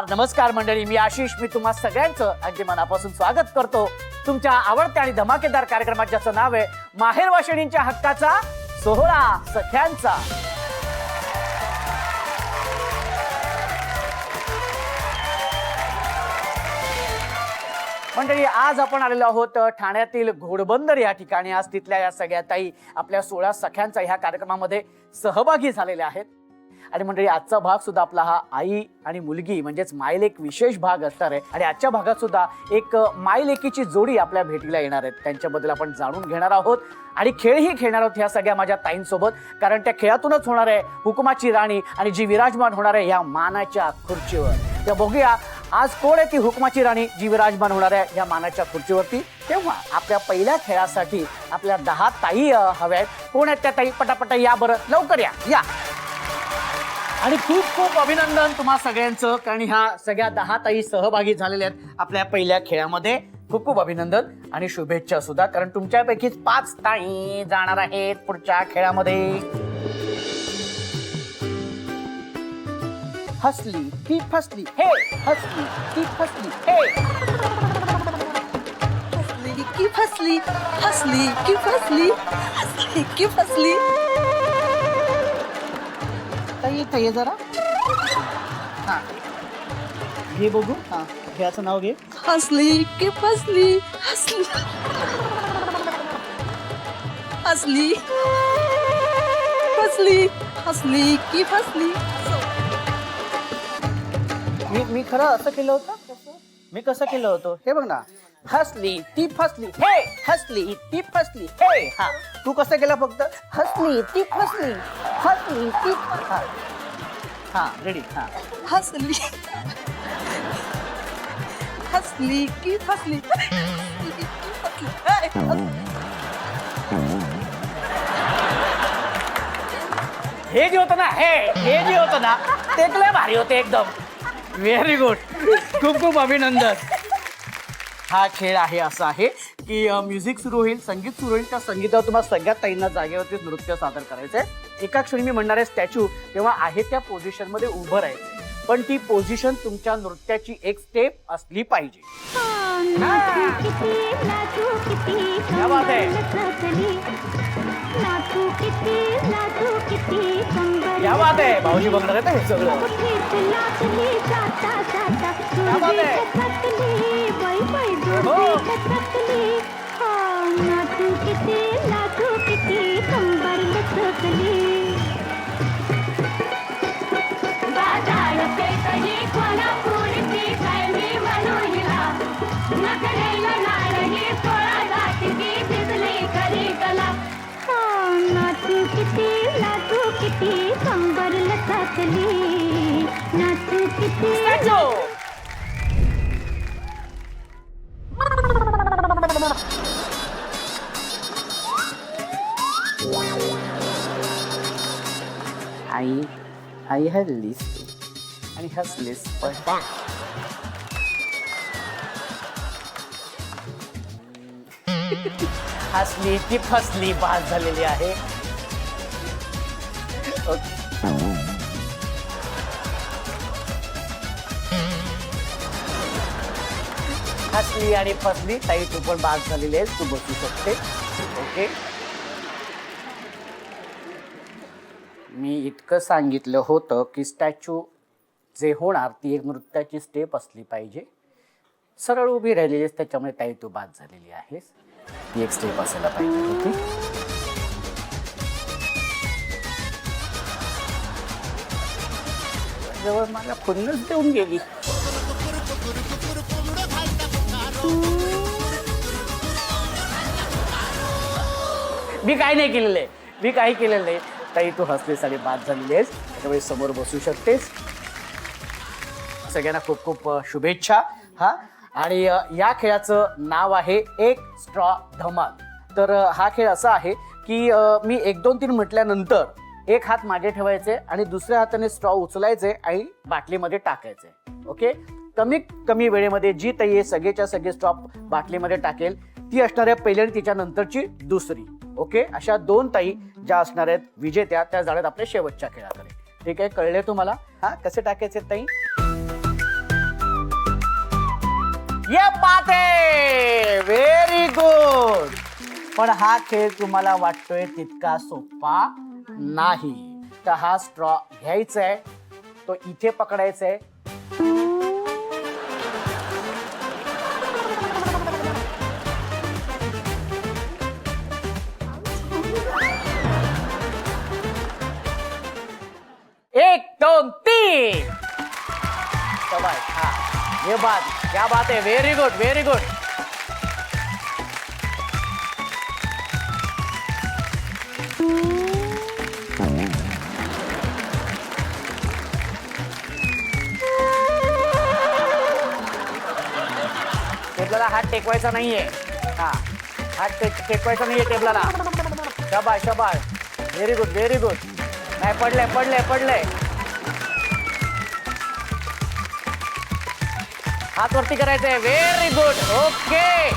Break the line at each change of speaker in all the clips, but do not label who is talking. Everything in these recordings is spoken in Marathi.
नमस्कार मंडळी, मी आशिष. मी तुम्हा सगळ्यांचं अगदी मनापासून स्वागत करतो तुमच्या आवडत्या आणि धमाकेदार कार्यक्रमात, ज्याचं नाव आहे माहेर वाशिणींच्या हक्काचा सोहळा सख्यांचा. मंडळी, आज आपण आलेलो आहोत ठाण्यातील घोडबंदर या ठिकाणी. आज तिथल्या या सगळ्या ताई आपल्या 16 सख्यांचा ह्या कार्यक्रमामध्ये सहभागी झालेल्या आहेत. आणि मंडळी, आजचा भाग सुद्धा आपला हा आई आणि मुलगी म्हणजेच मायलेक विशेष भाग असणार आहे. आणि आजच्या भागात सुद्धा एक मायलेकीची जोडी आपल्या भेटीला येणार आहेत. त्यांच्याबद्दल आपण जाणून घेणार आहोत आणि खेळही खेळणार आहोत ह्या सगळ्या माझ्या ताईंसोबत. कारण त्या खेळातूनच होणार आहे हुकुमाची राणी आणि जी विराजमान होणार आहे ह्या मानाच्या खुर्चीवर. तर बघूया आज कोण आहे ती हुकुमाची राणी जी विराजमान होणार आहे ह्या मानाच्या खुर्चीवरती. तेव्हा आपल्या पहिल्या खेळासाठी आपल्या 10 ताई हव्या आहेत. कोण आहेत त्या ताई? पटापटा या बरं, लवकर या या. आणि खूप खूप अभिनंदन तुम्हा सगळ्यांचं, कारण ह्या सगळ्या 10 ताई सहभागी झालेल्या आहेत आपल्या पहिल्या खेळामध्ये. खूप खूप अभिनंदन आणि शुभेच्छा सुद्धा, कारण तुमच्यापैकीच 5 ताई जाणार आहेत पुढच्या खेळामध्ये. हसली ती फसली हे, हसली ती फसली हे,
हसली की फसली, हसली की फसली, हसली की फसली.
ताई इथं ये जरा. हा घे बघू. हा खेळाचं नाव घे.
हसली की फसली, हसली हसली फसली, हसली की फसली.
मी खरं असं केलं होतं. मी कसं केलं होतं हे बघ ना. हसली ती फसली हे, हसली ती फसली हे. हा तू कसं केलं? फक्त हसली ती फसली, हसली ती. हा रेडी. हा
हसली हसली की फसली, हसली की फसली.
हे जे होतं ना, हे जे होतं ना, ते लय भारी होते एकदम. Very good. खूप खूप अभिनंदन. हा खेळ आहे असा आहे की म्युझिक सुरू होईल, संगीत सुरू होईल. त्या संगीतावर तुम्हाला सगळ्या ताईंना जागेवरती नृत्य सादर करायचंय. एका क्षणी मी म्हणणार आहे स्टॅच्यू, तेव्हा आहे त्या पोझिशन मध्ये उभं राहायचं. पण ती पोझिशन तुमच्या नृत्याची एक स्टेप असली पाहिजे. क्या बात आहे, क्या बात आहे. भाऊजी बघणार आहे हे सगळं. क्या बात आहे. आई आई हल्लीस आणि हसलीस पण. हसली ती फसली बाद झालेली आहे. हसली आणि फसली. ताई तू पण बाद झालेली आहेस, तू बसू शकते. ओके, मी इतकं सांगितलं होतं की स्टॅच्यू जे होणार ती एक नृत्याची स्टेप असली पाहिजे. सरळ उभी राहिलेली आहेस, त्याच्यामुळे ताई तू बाद झालेली आहेस. ती एक स्टेप असायला पाहिजे होती. जवळ मला पुन्हाच देऊन गेली. मी काही नाही केलेलं आहे, मी काही केलेलं नाही. ताई तू हसलीस आणि बाद झालेली आहेस, त्याच्यामुळे समोर बसू शकतेस. सगळ्यांना खूप खूप शुभेच्छा. हा आणि या खेळाचं नाव आहे एक स्ट्रॉ धमाल. तर हा खेळ असा आहे की मी 1 2 3 म्हटल्यानंतर एक हात मागे ठेवायचे आणि दुसऱ्या हाताने स्ट्रॉ उचलायचे आणि बाटलीमध्ये टाकायचे. ओके, कमीत कमी वेळेमध्ये जी ताई सगळेच्या सगळे स्ट्रॉ बाटलीमध्ये टाकेल ती असणार आहे पहिली आणि तिच्या नंतरची दुसरी. ओके, अशा 2 ताई ज्या असणार आहेत विजेत्या, त्या जाण्यात आपल्या शेवटच्या खेळाकडे. ठीक आहे, कळले तुम्हाला? हा कसे टाकायचे ताई? ये बात आहे, व्हेरी गुड. पण हा खेळ तुम्हाला वाटतोय तितका सोपा नाही. तर हा स्ट्रॉ घ्यायचा आहे, तो इथे पकडायचा आहे. एक दोन तीन. शाबाश. हाँ, ये बात, क्या बात है, वेरी गुड वेरी गुड. टेबलाला हात टेकवायचा नाहीये. हा, हात टेकवायचा नाहीये टेबलाला. शाबाश शाबाश, व्हेरी गुड व्हेरी गुड. नाही, पडलंय पडलंय पडलंय. हात वरती करायचंय. Very good. ओके.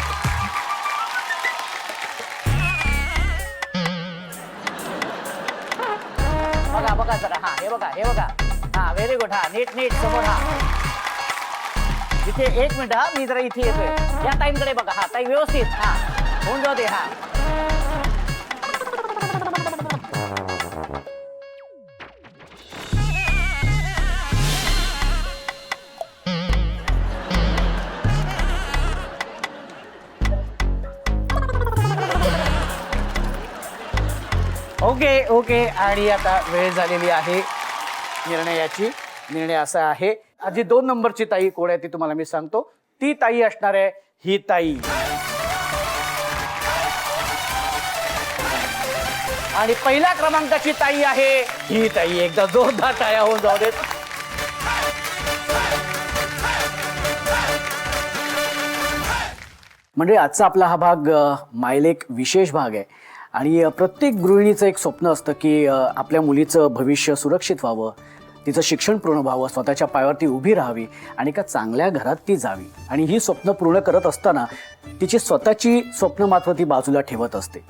बघा बघा जरा. हा, हे बघा हे बघा. हा, व्हेरी गुड. हा, नीट नीट समोर. हा, इथे एक मिनिट. हा, मी जरा इथे येतोय. या ताईंकडे बघा. हा ताई, व्यवस्थित. हा, होऊन जाऊ दे. हा, ओके ओके. आणि आता वेळ झालेली आहे निर्णयाची. निर्णय असा आहे, आधी 2 नंबरची ताई कोण आहे ती तुम्हाला मी सांगतो. ती ताई असणार आहे ही ताई. आणि पहिल्या क्रमांकाची ताई आहे ही ताई. एकदा जोरदार टाळ्या होऊन जाऊ देत. म्हणजे आजचा आपला हा भाग मायलेक विशेष भाग आहे. आणि प्रत्येक गृहिणीचं एक स्वप्न असतं की आपल्या मुलीचं भविष्य सुरक्षित व्हावं, तिचं शिक्षण पूर्ण व्हावं, स्वतःच्या पायावरती उभी राहावी आणि एका चांगल्या घरात ती जावी. आणि ही स्वप्न पूर्ण करत असताना तिची स्वतःची स्वप्न मात्र ती बाजूला ठेवत असते.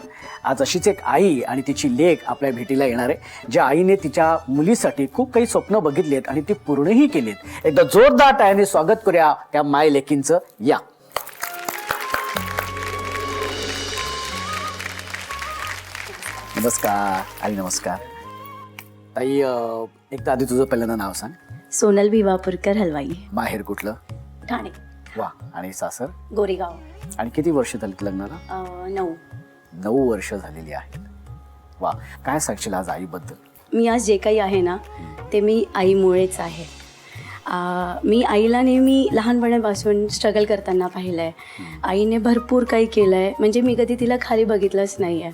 आज अशीच एक आई आणि तिची लेक आपल्या भेटीला येणार आहे, ज्या आईने तिच्या मुलीसाठी खूप काही स्वप्न बघितलेत आणि ती पूर्णही केलीत. एकदा जोरदार टाळ्याने स्वागत करूया त्या माय लेकींचं. या. नमस्कार आई. नमस्कार ताई. एकदा आधी तुझं पहिल्यांदा नाव सांग.
सोनल भिवापूरकर, हलवाई,
माहेर कुठलं?
ठाणे.
वा. आणि सासर?
गोरेगाव.
आणि किती वर्ष झालीत लग्नाला?
9.
9 वर्ष झालेली आहेत. वा. काय सांगशील आज आईबद्दल?
मी आज जे काही आहे ना ते मी आईमुळेच आहे. मी आईला नेहमी लहानपणापासून स्ट्रगल करताना पाहिलं आहे. आईने भरपूर काही केलं आहे. म्हणजे मी कधी तिला खाली बघितलंच नाही आहे.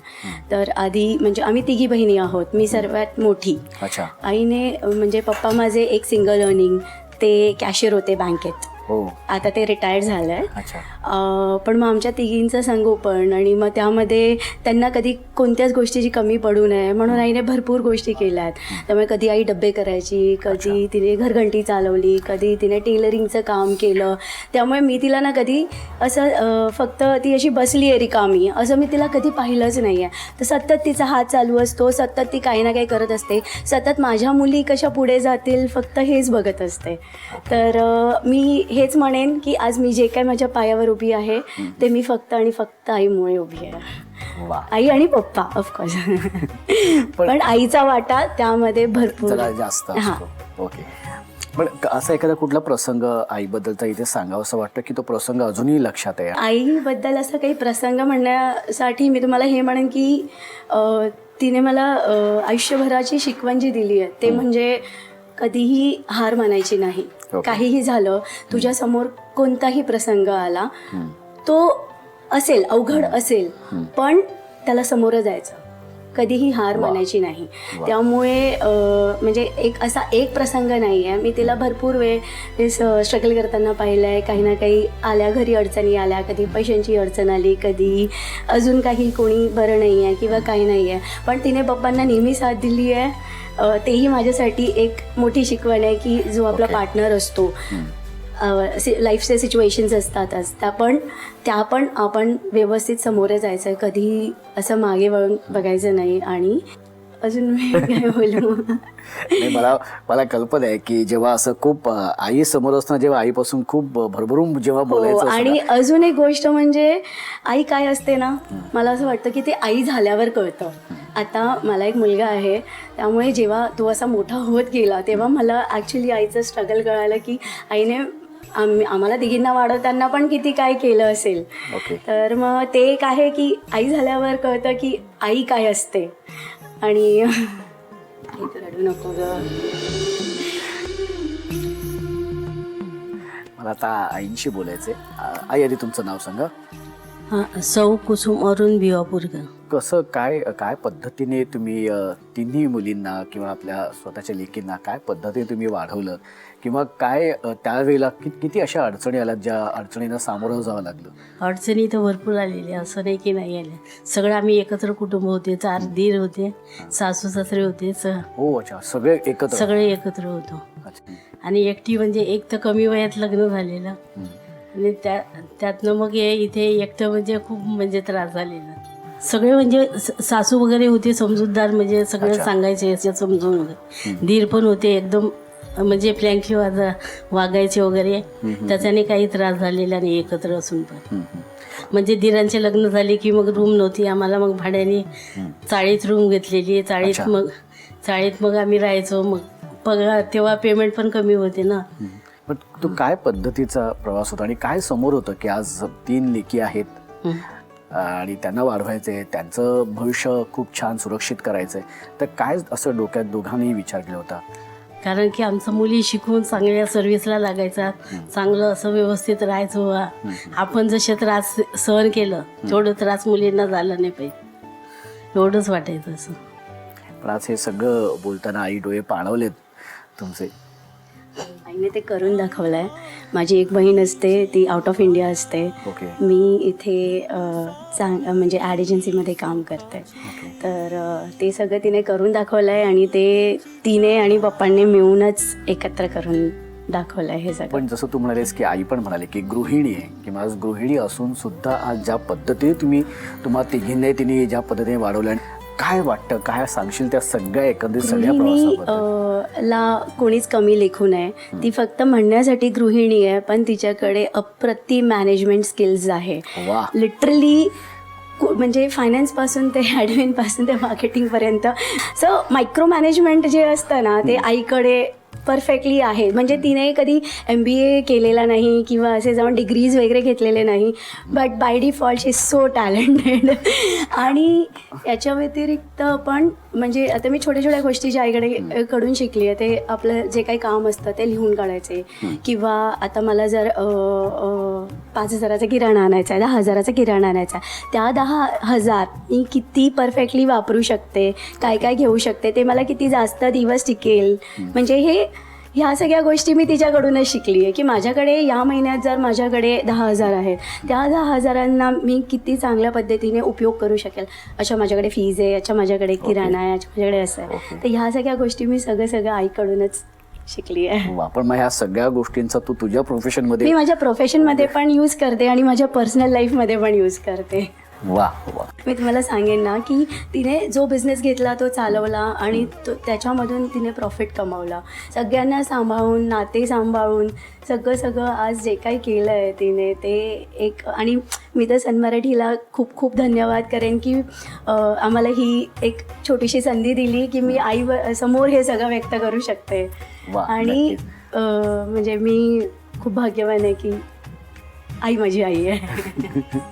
तर आधी म्हणजे आम्ही तिघी बहिणी आहोत, मी सर्वात मोठी.
अच्छा.
आईने म्हणजे पप्पा माझे एक सिंगल अर्निंग, ते कॅशियर होते बँकेत.
हो.
आता ते रिटायर्ड झालं आहे.
अच्छा.
पण मग आमच्या तिघींचं संगोपन आणि मग त्यामध्ये त्यांना कधी कोणत्याच गोष्टीची कमी पडू नये म्हणून आईने भरपूर गोष्टी केल्या आहेत. त्यामुळे कधी आई डब्बे करायची, कधी तिने घरघंटी चालवली, कधी तिने टेलरिंगचं काम केलं. त्यामुळे मी तिला ना कधी असं फक्त ती अशी बसली आहे रिकामी असं मी तिला कधी पाहिलंच नाही आहे. तर सतत तिचा हात चालू असतो, सतत ती काही ना काही करत असते, सतत माझ्या मुली कशा पुढे जातील फक्त हेच बघत असते. तर मी हेच म्हणेन की आज मी जे काय माझ्या पायावर उभी आहे ते मी फक्त आणि फक्त आईमुळे उभी आहे.
वा.
आई आणि पप्पा ऑफकोर्स, पण आईचा वाटा त्यामध्ये भरपूर
जास्त असतो. ओके. पण असा एखादा कुठला प्रसंग आईबद्दलचा इथे सांगावं असं वाटतं की तो प्रसंग अजूनही लक्षात आहे?
आईबद्दल असा काही प्रसंग म्हणण्यासाठी मी तुम्हाला हे म्हणेन की तिने मला आयुष्यभराची शिकवण जी दिली आहे ते म्हणजे कधीही हार मानायची नाही. काहीही झालं, तुझ्या समोर कोणताही प्रसंग आला, तो असेल अवघड असेल पण त्याला सामोरं जायचं, कधीही हार मानायची नाही. त्यामुळे म्हणजे एक असा एक प्रसंग नाही आहे. मी तिला भरपूर वेळ स्ट्रगल करताना पाहिलं आहे. काही ना काही आल्या, घरी अडचणी आल्या, कधी पैशांची अडचण आली, कधी अजून काही कोणी बरं नाही आहे किंवा काही नाही आहे, पण तिने पप्पांना नेहमी साथ दिली आहे. तेही माझ्यासाठी एक मोठी शिकवण आहे की जो आपला पार्टनर असतो, लाईफचे सिच्युएशन्स असतातच, त्या पण आपण व्यवस्थित समोर जायचं आहे, कधीही असं मागे वळून बघायचं नाही. आणि अजून मी काय बोलू.
नाही, मला कल्पना आहे की जेव्हा असं खूप आई समोर असताना जेव्हा आईपासून खूप भरभरून जेव्हा बोलायचं असतं
आणि
ना,
अजून एक गोष्ट म्हणजे आई काय असते ना, मला असं वाटतं की ते आई झाल्यावर कळतं. आता मला एक मुलगा आहे, त्यामुळे जेव्हा तो असा मोठा होत गेला तेव्हा मला ॲक्च्युली आईचं स्ट्रगल कळालं की आईने आम्हाला तिघींना वाढवताना पण किती काय केलं असेल.
ओके.
तर मग ते एक आहे की आई झाल्यावर कळतं की आई काय असते. आणि रडू नको ग.
मला आता आईंशी बोलायचंय. आई, आधी तुमचं नाव सांगा.
हां, सौ कुसुम अरुण भिवापूरकर.
कसं काय पद्धतीने तुम्ही तिन्ही मुलींना किंवा आपल्या स्वतःच्या लेकींना काय पद्धतीने तुम्ही वाढवलं, किंवा काय त्यावेळेला किती अशा अडचणी आल्यात ज्या अडचणींना सामोरं जावं लागलं?
अडचणी तर भरपूर आलेल्या, असं नाही की नाही आल्या. सगळं आम्ही एकत्र कुटुंब होते, 4 दीर होते, सासू सासरे होते,
हो, अच्छा, सगळे एकत्र.
सगळे एकत्र होतो.
अच्छा.
आणि एकटी म्हणजे एक तर कमी वयात लग्न झालेलं, आणि त्यातनं मग हे इथे एकटं म्हणजे खूप म्हणजे त्रास झालेला. सगळे म्हणजे सासू वगैरे होते समजूतदार, म्हणजे सगळं
अच्छा.
सांगायचे याचं समजून वगैरे. दीर पण होते एकदम म्हणजे फ्लँकली वागायचे वगैरे, त्याच्याने काही त्रास झालेला नाही एकत्र असून पण. म्हणजे दिरांचे लग्न झाले की मग रूम नव्हती आम्हाला, मग भाड्याने चाळीत रूम घेतलेली. चाळीत मग आम्ही राहायचो. मग पगार तेव्हा पेमेंट पण कमी होते ना.
पण तो काय पद्धतीचा प्रवास होता आणि काय समोर होतं की आज 3 लेकी आहेत आणि त्यांना वाढवायचंय, त्यांचं भविष्य खूप छान सुरक्षित करायचंय, तर काय असं डोक्यात दोघांनी विचार केला होता?
कारण की आमचं मुली शिकून चांगल्या सर्व्हिसला लागायचा, चांगलं असं व्यवस्थित राहायचं बा. आपण जसे त्रास सहन केलं तेवढं त्रास मुलींना झाला नाही पाहिजे, एवढंच वाटायचं असं.
पण आज हे सगळं बोलताना आई डोळे पाणवलेत तुमचे.
आईने ते करून दाखवलं आहे. माझी एक बहीण असते, ती आउट ऑफ इंडिया असते.
ओके.
मी इथे म्हणजे ॲड एजन्सीमध्ये काम करते. तर ते सगळं तिने करून दाखवलं आहे आणि ते तिने आणि पप्पांनी मिळूनच एकत्र करून दाखवलं आहे हे सगळं.
पण जसं तू म्हणालीस की आई पण म्हणाली की गृहिणी आहे, किंवा आज गृहिणी असून सुद्धा आज ज्या पद्धतीने तुम्हा तिघींनी तिने ज्या पद्धतीने वाढवलं, काय वाटतं, काय सांगशील त्या सगळ्या एकंदरीत सगळ्या प्रवासाबद्दल?
ला कोणीच कमी लेखू नये. ती फक्त म्हणण्यासाठी गृहिणी आहे, पण तिच्याकडे अप्रतिम मॅनेजमेंट स्किल्स आहे.
वा.
लिटरली म्हणजे फायनान्सपासून ते ॲडमिनपासून ते मार्केटिंगपर्यंत. सो मायक्रो मॅनेजमेंट जे असतं ना, ते आईकडे परफेक्टली आहे. म्हणजे तिने कधी MBA केलेला नाही किंवा असे जाऊन डिग्रीज वगैरे घेतलेले नाही, but by default she is so talented. आणि याच्या व्यतिरिक्त पण म्हणजे आता मी छोट्या छोट्या गोष्टी ज्या आईकडे कडून शिकली आहे, ते आपलं जे काही काम असतं ते लिहून काढायचे. किंवा आता मला जर 5,000चा किराणा आणायचा आहे, 10,000चा किराणा आणायचा आहे, त्या 10,000 मी किती परफेक्टली वापरू शकते, काय काय घेऊ शकते, ते मला किती जास्त दिवस टिकेल. म्हणजे ह्या सगळ्या गोष्टी मी तिच्याकडूनच शिकली आहे की माझ्याकडे या महिन्यात जर माझ्याकडे 10,000 आहेत, त्या 10,000 मी किती चांगल्या पद्धतीने उपयोग करू शकेल. अच्छा माझ्याकडे फीज आहे, अच्छा माझ्याकडे किराणा आहे, अच्छा माझ्याकडे असं आहे. तर ह्या सगळ्या गोष्टी मी सगळं आईकडूनच शिकली आहे.
पण मग ह्या सगळ्या गोष्टींचा तू तुझ्या प्रोफेशनमध्ये?
मी माझ्या प्रोफेशनमध्ये पण यूज करते आणि माझ्या पर्सनल लाईफमध्ये पण यूज करते.
वा वा.
मी तुम्हाला सांगेन ना की तिने जो बिझनेस घेतला तो चालवला आणि त्याच्यामधून तिने प्रॉफिट कमावला. सगळ्यांना सांभाळून, नाते सांभाळून सगळं आज जे काही केलं आहे तिने ते एक. आणि मी तर सन मराठीला खूप खूप धन्यवाद करेन की आम्हाला ही एक छोटीशी संधी दिली की मी आई समोर हे सगळं व्यक्त करू शकते. आणि म्हणजे मी खूप भाग्यवान आहे की आई माझी आई आहे.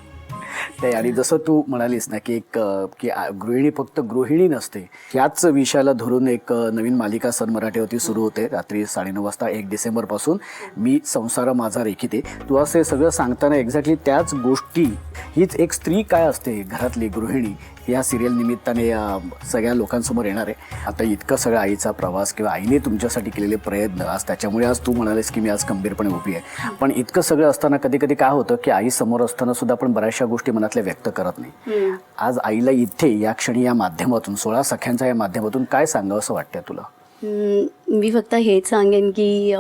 आणि जसं तू म्हणालीस ना की गृहिणी फक्त गृहिणी नसते, याच विषयाला धरून एक नवीन मालिका सन मराठीवरती सुरू होते रात्री 9:30 वाजता 1 डिसेंबरपासून. मी संसार माझा रेखिते. तू असं सगळं सांगताना एक्झॅक्टली त्याच गोष्टी, हीच एक स्त्री काय असते घरातली गृहिणी, या सिरियल निमित्ताने सगळ्या लोकांसमोर येणार आहे. आता इतकं सगळं आईचा प्रवास किंवा आईने तुमच्यासाठी केलेले प्रयत्न, आज त्याच्यामुळे आज तू म्हणालीस की मी आज खंबीरपणे उभी आहे. पण इतकं सगळं असताना कधी कधी काय होतं की आई समोर असताना सुद्धा आपण बऱ्याचशा गोष्टी मनातल्या व्यक्त करत नाही. आज आईला इथे या क्षणी या माध्यमातून, 16 सख्यांच्या या माध्यमातून काय सांगावं असं वाटतं तुला?
मी फक्त हेच सांगेन की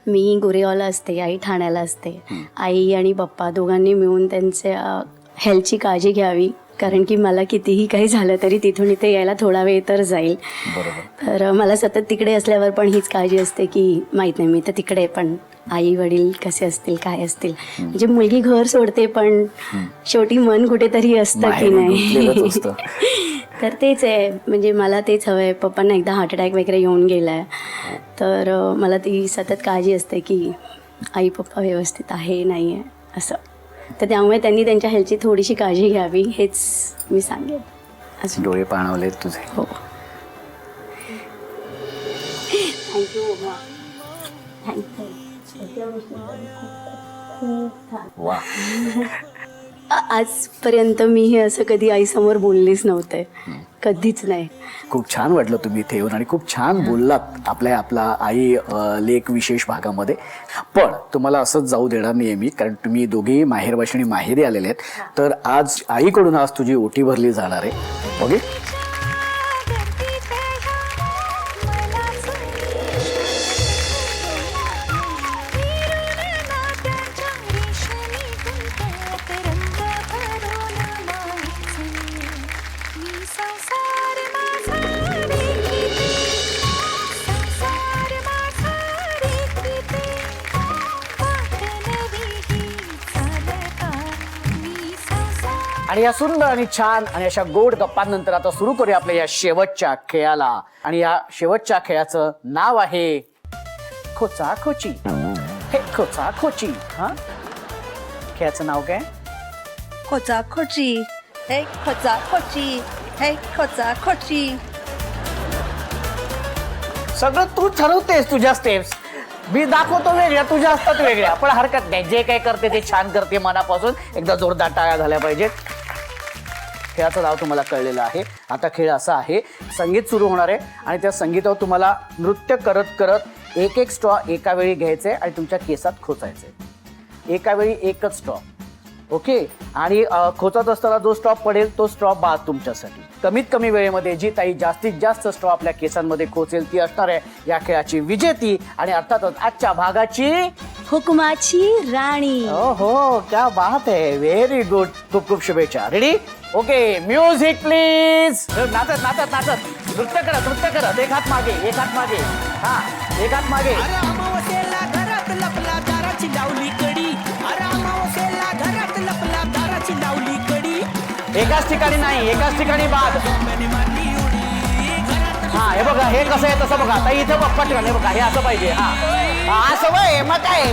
मी गोरेगावला असते, आई ठाण्याला असते. आई आणि पप्पा दोघांनी मिळून त्यांच्या हेल्थची काळजी घ्यावी. कारण की मला कितीही काही झालं तरी तिथून इथे यायला थोडा वेळ तर जाईल.
बरोबर.
तर मला सतत तिकडे असल्यावर पण हीच काळजी असते की माहीत नाही मी तर तिकडे पण आई वडील कसे असतील काय असतील. म्हणजे मुलगी घर सोडते पण शेवटी मन कुठेतरी असतं की
गुंतलेलंच
नाही.
असतं.
तर तेच आहे, म्हणजे मला तेच हवं आहे. पप्पांना एकदा हार्ट अटॅक वगैरे येऊन गेला आहे, तर मला ती सतत काळजी असते की आई पप्पा व्यवस्थित आहे नाही आहे असं. तर त्यामुळे त्यांनी त्यांच्या हेल्थची थोडीशी काळजी घ्यावी हेच मी सांगेन. असं
डोळे पाणावलेत तुझे.
हो. Thank you thank you.
वा.
आजपर्यंत मी हे असं कधी आईसमोर बोललीच नव्हते, कधीच नाही.
खूप छान वाटलं तुम्ही इथे येऊन आणि खूप छान बोललात आपला आई लेख विशेष भागामध्ये. पण तुम्हाला असंच जाऊ देणार नाही मी, कारण तुम्ही दोघेही माहेरवाशी आणि माहेरी आलेले आहेत. तर आज आईकडून आज तुझी ओटी भरली जाणार आहे. ओके. आणि या सुंदर आणि छान आणि अशा गोड गप्पांनंतर आता सुरू करूया आपल्या या शेवटच्या खेळाला. आणि या शेवटच्या खेळाचं नाव आहे खोचाखोची. हे खोचाखोची. हा, खेळाचं नाव काय?
खोचाखोची, हे खोचाखोची, हे खोचाखोची.
सगळं तू ठरवतेस तुझ्या स्टेप्स. मी दाखवतो वेगळ्या, तुझ्या असतात वेगळ्या. पण हरकत नाही, जे काय करते ते छान करते मनापासून. एकदा जोरदार टाळ्या झाल्या पाहिजेत. खेळाचं नाव तुम्हाला कळलेलं आहे. आता खेळ असा आहे, संगीत सुरू होणार आहे आणि त्या संगीतावर तुम्हाला नृत्य करत करत एक एक स्ट्रॉ एका वेळी घ्यायचे आणि तुमच्या केसात खोचायचे. एका वेळी एकच स्ट्रॉ. ओके. आणि खोचत असताना जो स्ट्रॉप पडेल तो स्ट्रॉप बाद तुमच्यासाठी. कमीत कमी वेळेमध्ये जी ताई जास्तीत जास्त स्ट्रॉ आपल्या केसांमध्ये खोचेल ती असणार आहे या खेळाची विजेती आणि अर्थातच आजच्या भागाची
हुकुमाची राणी.
हो, क्या बात आहे. Very good. खूप खूप शुभेच्छा. रेडी? ओके. Music please. नाचत नाचत नाचत नृत्य करत एक हात मागे एक हात मागे. हा, एक हात मागे.
घरात लपला दाराची लावली कडी. घरात लपला दाराची लावली कडी.
एकाच ठिकाणी नाही, एकाच ठिकाणी बाद. हा, हे बघा, हे कसं आहे तसं बघा. आता इथे पटकन हे बघा, हे असं पाहिजे. हा, असं वय मग काय.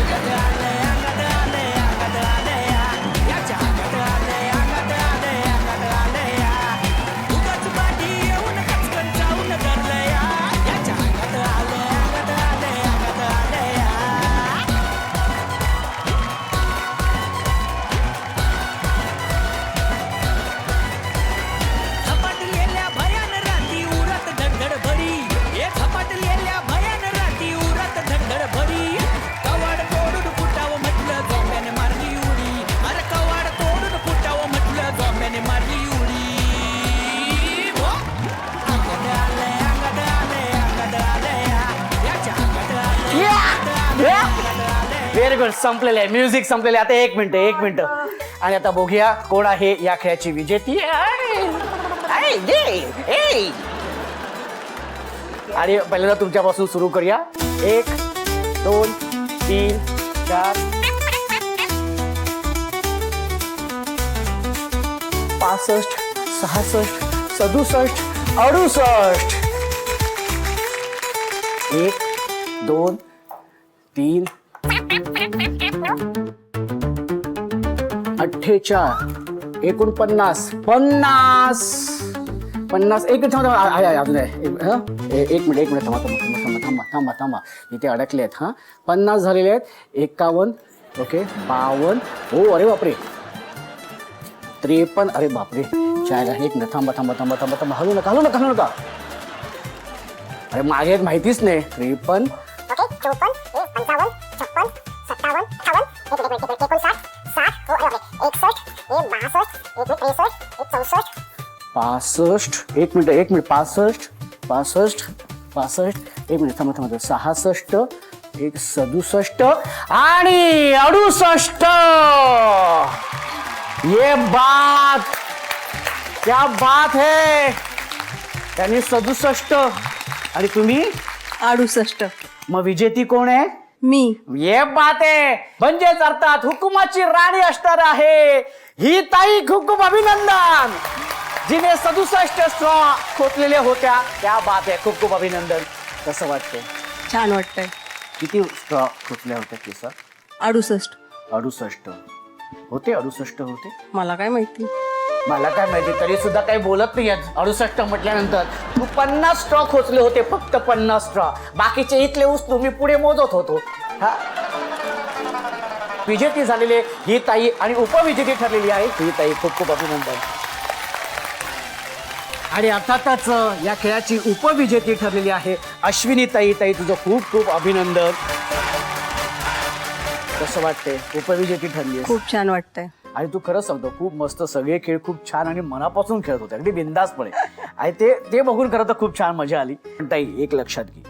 Very good. संपलेलं आहे म्युझिक, संपलेलं आहे. आता एक मिनिट आणि आता बघूया कोण आहे या खेळाची विजेती. आणि पहिल्यांदा तुमच्यापासून सुरू करूया. 1 2 3 4 65 66 67 68. 1 2 3 48 49 50. एक मिनिट थांबा. इथे अडकले आहेत. हा, 50 झालेले आहेत. 51. ओके. 52. हो, अरे बापरे. 53. अरे बापरे. चायला. एक मिनिट थांबा. हलू नका. अरे मागे आहेत, माहितीच नाही. 53.
54, 55, 56, 57, 58, 61,
65. एक मिनिट 65. एक मिनिट थांबा. 66, 67 आणि 68. ये बात क्या बात है. त्यांनी 67 आणि तुम्ही
68.
मग विजेती कोण आहे?
मी.
ये बात आहे. म्हणजेच अर्थात हुकुमाची राणी असणार आहे ही ताई. खूप खूप अभिनंदन. जिने 67 स्ट्रॉ खोचलेल्या होत्या. क्या बात आहे. खूप खूप अभिनंदन. कसं वाटतंय?
छान वाटतंय.
किती स्ट्रॉ खोचल्या होत्या केसात?
68.
68 होते. 68 होते.
मला काय माहिती.
मला काय माहिती, तरी सुद्धा काही बोलत नाही. 68 म्हटल्यानंतर तू 50 स्ट्रॉ खोचले होते. फक्त 50 स्ट्रॉ. बाकीचे इथले ऊस तुम्ही पुढे मोजत होतो. हा विजेती झालेले ही ताई आणि उपविजेती ठरलेली आहे ही ताई. खूप खूप अभिनंदन. आणि अर्थातच या खेळाची उपविजेती ठरलेली आहे अश्विनी ताई. ताई तुझं खूप खूप अभिनंदन. कसं वाटतंय? उपविजेती ठरली.
खूप छान वाटतंय.
आणि तू खरंच सांगतो खूप मस्त. सगळे खेळ खूप छान आणि मनापासून खेळत होते. अगदी बिंदासपणे. आणि ते बघून खरं तर खूप छान मजा आली. पण ताई एक लक्षात घे,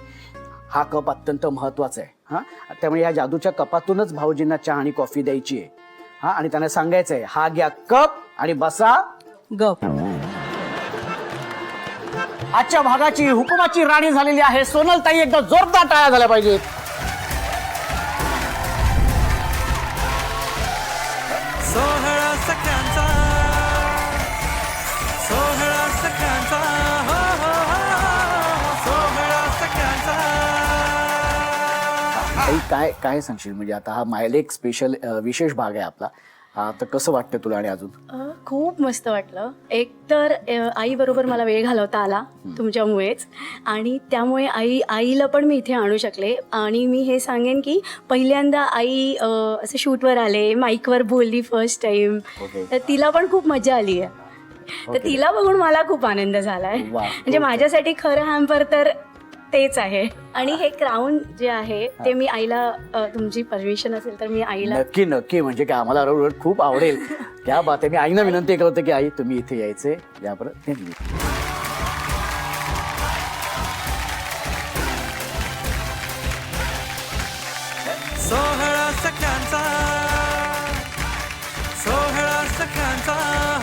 हा कप अत्यंत महत्वाचा आहे. हा त्यामुळे या जादूच्या कपातूनच भाऊजींना चहा आणि कॉफी द्यायची आहे. हा आणि त्यांना सांगायचं आहे हा घ्या कप आणि बसा
गप.
आजच्या भागाची हुकुमाची राणी झालेली आहे सोनल ताई. एकदा जोरदार टाळ्या झाल्या पाहिजेत.
सोहळा सख्यांचा, सोहळा सख्यांचा, हो हो हो, सोहळा सख्यांचा.
ताई काय काय सांगशील? म्हणजे आता हा मायलेक स्पेशल विशेष भाग आहे आपला. हा तर कसं वाटतं तुला? आणि अजून
खूप मस्त वाटलं. एक तर आई बरोबर मला वेळ घालवता आला तुमच्यामुळेच. आणि त्यामुळे आईला पण मी इथे आणू शकले. आणि मी हे सांगेन की पहिल्यांदा आई असे शूटवर आले, माईकवर बोलली फर्स्ट टाइम.
Okay.
तर तिला पण खूप मजा आली आहे. तर तिला बघून मला खूप आनंद झालाय.
वा,
म्हणजे माझ्यासाठी खरं हॅम्पर तर तेच आहे. आणि हे क्राऊन जे आहे ते मी आईला, तुमची परमिशन असेल तर मी आईला.
नक्की नक्की. म्हणजे काय आम्हाला उलट खूप आवडेल. क्या बात आहे. मी आईना विनंती करतो की आई तुम्ही इथे यायचे. या परत
सोहळा सख्यांचा, सोहळा सख्यांचा,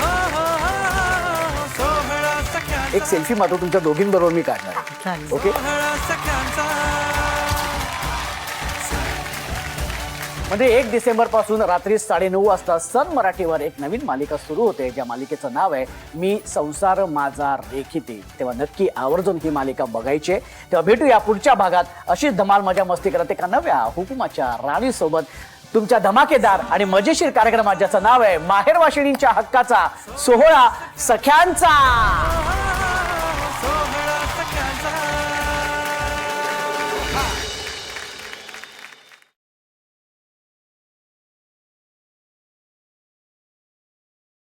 हो हो हो, सोहळा सख्यांचा.
एक सेल्फी मात्र तुमच्या दोघींबरोबर मी काढणार आहे.
चालेल.
ओके.
सोहळा सख्यांचा.
म्हणजे 1 डिसेंबर पासून रात्री 9:30 वाजता सन मराठीवर एक नवीन मालिका सुरू होते. ज्या मालिकेचं नाव आहे मी संसार माझा रेखिते. तेव्हा नक्की आवर्जून ही मालिका बघायची आहे. तेव्हा भेटूया पुढच्या भागात अशीच धमाल मजा मस्ती करत एका नव्या हुकुमाच्या राणी सोबत तुमच्या धमाकेदार आणि मजेशीर कार्यक्रमात ज्याचं नाव आहे माहेरवाशिणींच्या हक्काचा सोहळा सख्यांचा.